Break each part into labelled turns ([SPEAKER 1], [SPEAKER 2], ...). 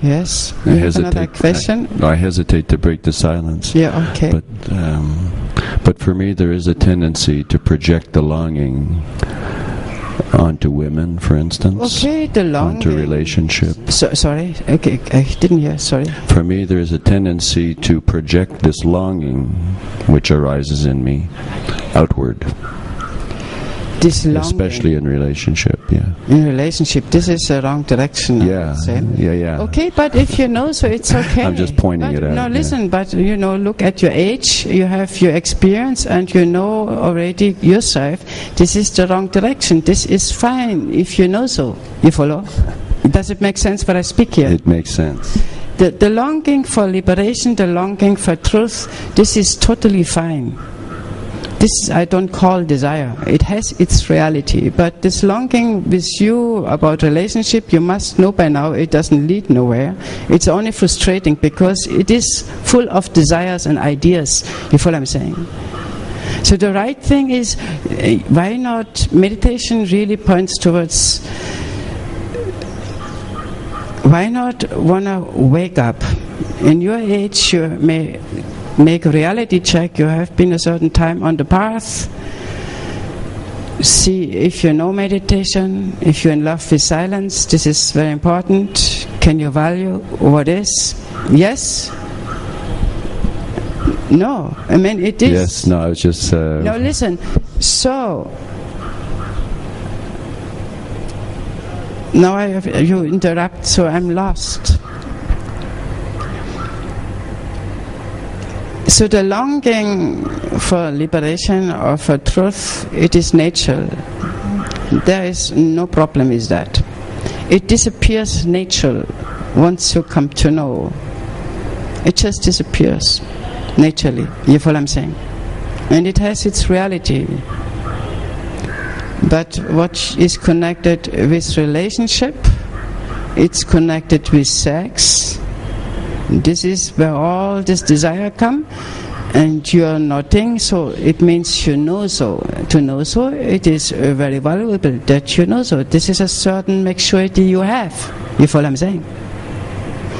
[SPEAKER 1] Yes. Another question?
[SPEAKER 2] I hesitate to break the silence.
[SPEAKER 1] Yeah, okay.
[SPEAKER 2] But for me, there is a tendency to project the longing onto women, for instance.
[SPEAKER 1] Okay, the longing.
[SPEAKER 2] Onto relationships.
[SPEAKER 1] Sorry, okay, I didn't hear, sorry.
[SPEAKER 2] For me, there is a tendency to project this longing, which arises in me, outward.
[SPEAKER 1] This longing.
[SPEAKER 2] Especially in relationship, yeah.
[SPEAKER 1] In relationship, this is the wrong direction.
[SPEAKER 2] Yeah, yeah.
[SPEAKER 1] Okay, but if you know, so it's okay.
[SPEAKER 2] I'm just pointing it out.
[SPEAKER 1] No, listen, but you know, look at your age, you have your experience, and you know already yourself, this is the wrong direction. This is fine, if you know so. You follow? Does it make sense what I speak here?
[SPEAKER 2] It makes sense.
[SPEAKER 1] The longing for liberation, the longing for truth, this is totally fine. This I don't call desire. It has its reality. But this longing with you about relationship, you must know by now it doesn't lead nowhere. It's only frustrating because it is full of desires and ideas. You follow what I'm saying? So the right thing is, why not? Meditation really points towards, why not want to wake up? In your age, you may make a reality check. You have been a certain time on the path. See if you know meditation, if you're in love with silence. This is very important. Can you value what is? Yes? No. I mean, it is.
[SPEAKER 2] Yes, no, I was just...
[SPEAKER 1] No, listen. So, now you interrupt, so I'm lost. So the longing for liberation or for truth, it is natural. There is no problem with that. It disappears natural once you come to know. It just disappears naturally. You follow what I'm saying? And it has its reality. But what is connected with relationship, it's connected with sex. This is where all this desire come, and you are nodding, so it means you know so. To know so, it is very valuable that you know so. This is a certain maturity you have. You follow what I'm saying?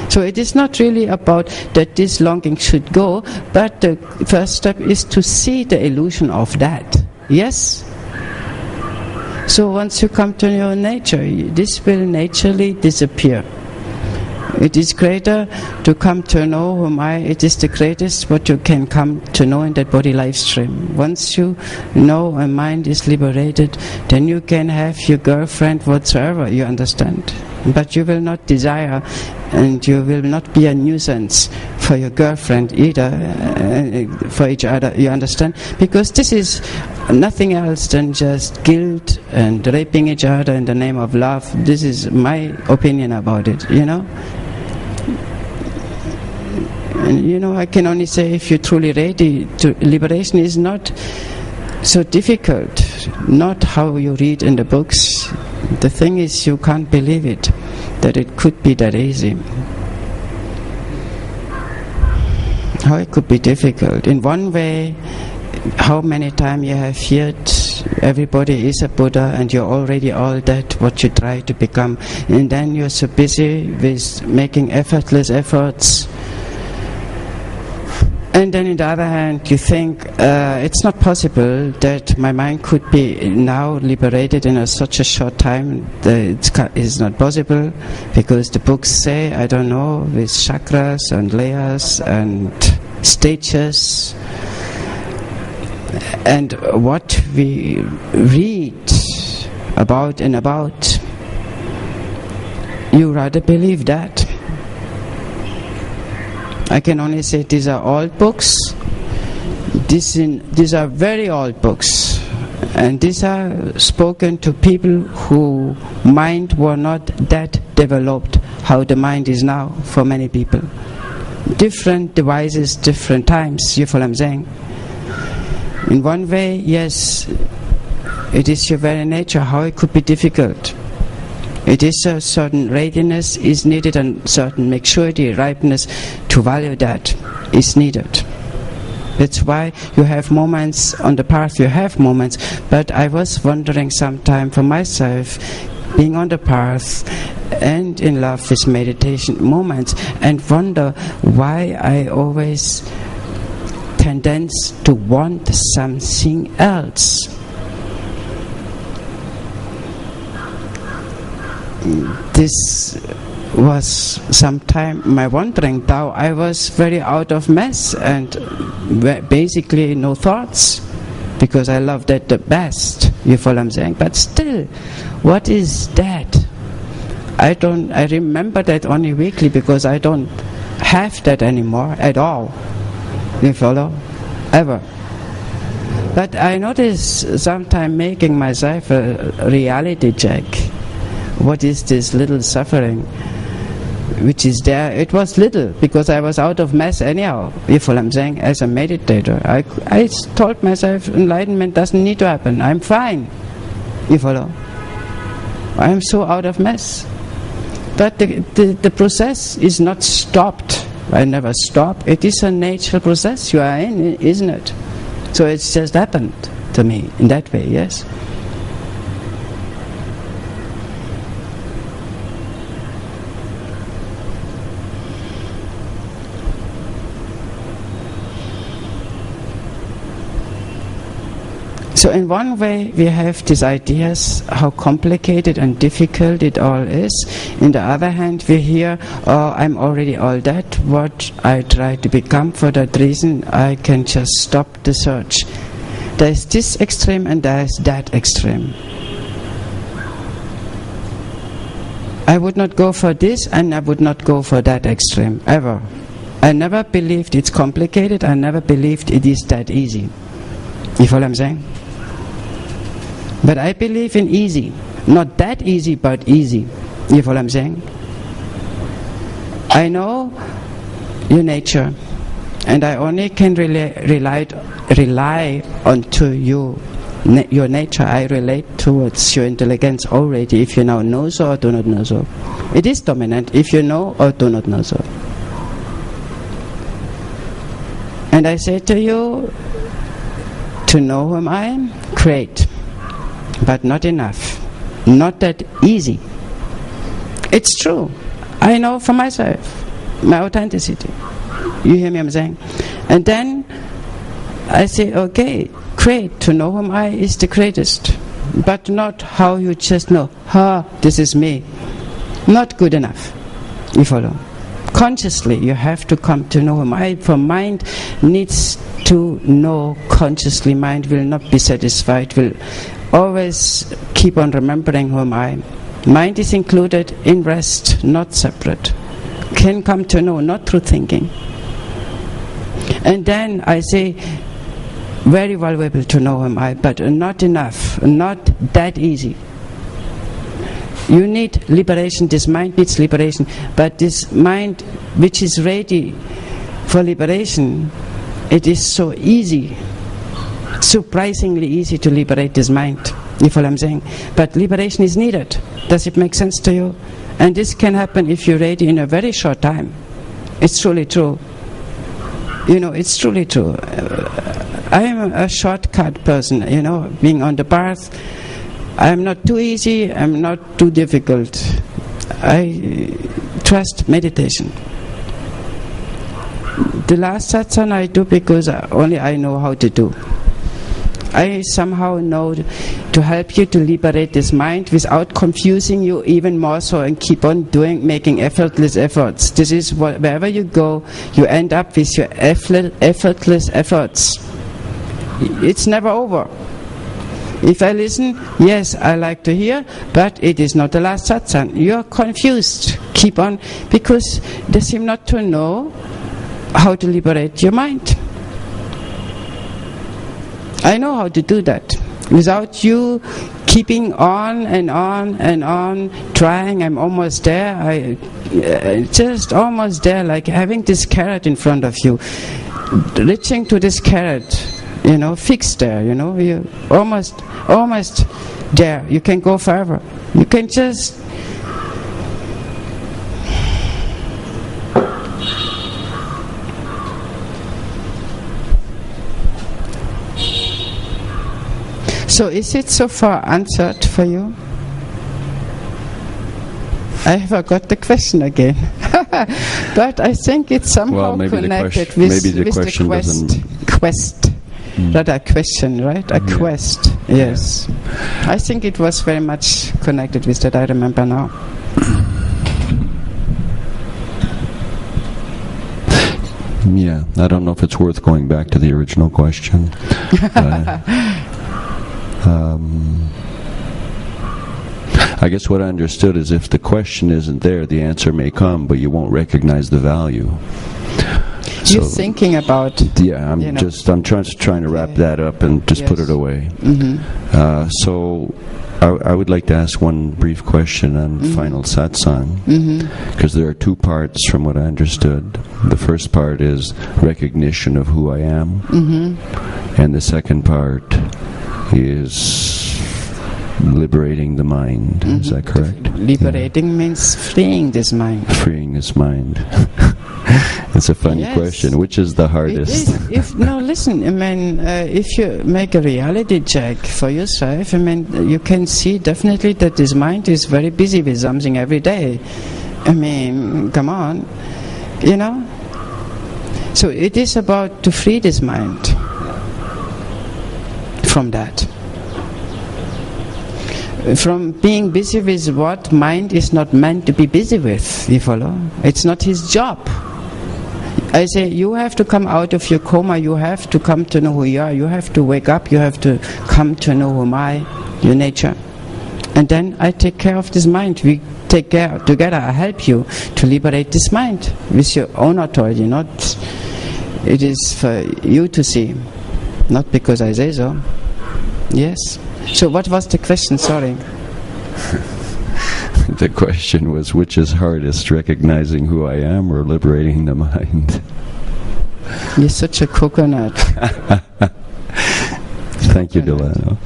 [SPEAKER 1] So it is not really about that this longing should go, but the first step is to see the illusion of that. Yes? So once you come to your nature, this will naturally disappear. It is greater to come to know whom I. It is the greatest what you can come to know in that body life stream. Once you know a mind is liberated, then you can have your girlfriend whatsoever, you understand. But you will not desire, and you will not be a nuisance for your girlfriend either, for each other, you understand? Because this is nothing else than just guilt and raping each other in the name of love. This is my opinion about it, you know? And you know, I can only say if you're truly ready to, liberation is not so difficult, not how you read in the books. The thing is, you can't believe it, that it could be that easy. How it could be difficult. In one way, how many times you have heard everybody is a Buddha and you're already all that what you try to become, and then you're so busy with making effortless efforts. And then on the other hand, you think it's not possible that my mind could be now liberated in such a short time. It's not possible because the books say, I don't know, with chakras and layers and stages. And what we read about and about, you rather believe that. I can only say these are old books. These are very old books, and these are spoken to people who mind were not that developed how the mind is now for many people. Different devices, different times. You follow what I'm saying? In one way, yes, it is your very nature. How it could be difficult. It is a certain readiness is needed, and certain maturity, ripeness to value that is needed. That's why you have moments on the path, you have moments. But I was wondering sometime for myself, being on the path and in love with meditation moments, and wonder why I always tendence to want something else. This was sometime my wondering, though I was very out of mess and basically no thoughts, because I loved that the best, you follow what I'm saying? But still, what is that? I remember that only weekly, because I don't have that anymore at all, you follow? Ever. But I notice sometime making myself a reality check. What is this little suffering which is there? It was little, because I was out of mess anyhow, you follow what I'm saying, as a meditator. I told myself enlightenment doesn't need to happen, I'm fine, you follow. I'm so out of mess. But the process is not stopped. I never stop. It is a natural process you are in, isn't it? So it's just happened to me in that way, yes. So in one way we have these ideas how complicated and difficult it all is. In the other hand we hear, oh, I'm already all that, what I try to become, for that reason I can just stop the search. There is this extreme and there is that extreme. I would not go for this and I would not go for that extreme, ever. I never believed it's complicated, I never believed it is that easy. You follow what I'm saying? But I believe in easy. Not that easy, but easy. You follow what I'm saying? I know your nature, and I only can rely onto you, your nature. I relate towards your intelligence already, if you now know so or do not know so. It is dominant, if you know or do not know so. And I say to you, to know whom I am, great. But not enough, not that easy. It's true, I know for myself, my authenticity. You hear me I'm saying? And then I say, okay, great, to know whom I is the greatest, but not how you just know, this is me. Not good enough, you follow? Consciously you have to come to know whom I, for mind needs to know consciously. Mind will not be satisfied, will always keep on remembering who am I. Mind is included in rest, not separate. Can come to know, not through thinking. And then I say, very valuable to know who am I, but not enough, not that easy. You need liberation, this mind needs liberation, but this mind which is ready for liberation, it is so easy, surprisingly easy to liberate this mind, you follow what I'm saying? But liberation is needed. Does it make sense to you? And this can happen if you're ready in a very short time. It's truly true. You know, it's truly true. I am a shortcut person, you know, being on the path. I'm not too easy, I'm not too difficult. I trust meditation. The last satsang I do because only I know how to do. I somehow know to help you to liberate this mind without confusing you even more so, and keep on making effortless efforts. This is what, wherever you go, you end up with your effortless efforts. It's never over. If I listen, yes, I like to hear, but it is not the last satsang. You are confused. Keep on, because they seem not to know how to liberate your mind. I know how to do that. Without you keeping on and on and on, trying, I'm almost there. Just almost there, like having this carrot in front of you. Reaching to this carrot, you know, fixed there, you know, you're almost there. You can go forever. You can just So is it so far answered for you? I forgot the question again. But I think it's somehow connected with the quest. Not a question, right? A quest, yes. I think it was very much connected with that, I remember now.
[SPEAKER 2] Yeah, I don't know if it's worth going back to the original question. I guess what I understood is if the question isn't there, the answer may come, but you won't recognize the value.
[SPEAKER 1] You're thinking about...
[SPEAKER 2] Yeah, I'm trying to wrap that up and just put it away. So I would like to ask one brief question on final satsang, because there are two parts from what I understood. The first part is recognition of who I am, and the second part is liberating the mind. Is that correct?
[SPEAKER 1] Liberating means freeing this mind.
[SPEAKER 2] Freeing this mind. It's a funny question. Which is the hardest?
[SPEAKER 1] Listen, I mean, if you make a reality check for yourself, I mean, you can see definitely that this mind is very busy with something every day. I mean, come on, you know? So it is about to free this mind from that. From being busy with what mind is not meant to be busy with, you follow? It's not his job. I say, you have to come out of your coma, you have to come to know who you are, you have to wake up, you have to come to know who am I, your nature. And then I take care of this mind. We take care together, I help you to liberate this mind with your own authority, not, it is for you to see, not because I say so. Yes. So what was the question? Sorry.
[SPEAKER 2] The question was, which is hardest, recognizing who I am or liberating the mind?
[SPEAKER 1] You're such a coconut.
[SPEAKER 2] Thank you, Dolano.